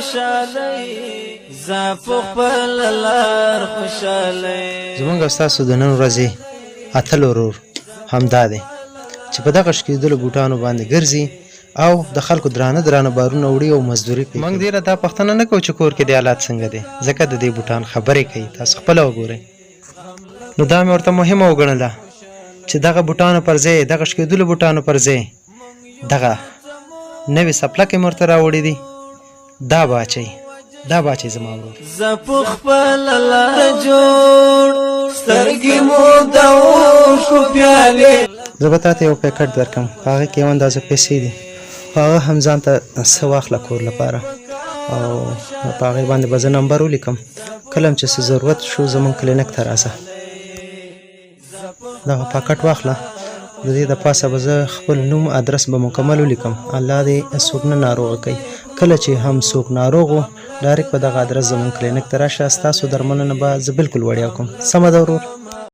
خوشالۍ زه په خپل لار خوشالۍ. زمونږ ستاسو د نن ورځې اتل ورور همدا دی چې په دغه شکېدلو بوټانو باندې ګرځي او د خلکو درانه بارونه وړي او مزدوري کوي. موږ ډېره دا پوښتنه نه کوو چې کور کې د حالات څنګه دی، ځکه د دې بوټان خبرې کوي، تاسو خپله وګورئ. نو دا مې ورته مهمه وګڼله چې دغه بوټانو پر ځای، دغه شکېدلو بوټانو پر ځای دغه نوې سپلکې مې ورته راوړي دي. دا باچئ زما ورور. زه په خپل لار جوړ سترګې مو د اوښکو پیالې. زه به تا ته یو پیکټ درکړم، په هغې کې یو اندازه پیسې دي، په هغه هم ځان ته څه واخله کور لپاره، او په هغې باندې به زه نمبر ولیکم. کله هم چې څه ضرورت شو زموږ کلینیک ته راځه. دغه پاکټ واخله، د دې د پاسه به زه خپل نوم ادرس به مکمل ولیکم. الله دې څوک نه ناروغه کوي. کله چې هم څوک ناروغ و ډایرکټ په دغه ادرس زموږ کلینیک ته راشه، ستاسو درملنه به زه بلکل وړیا کوم. سمه ده ورور؟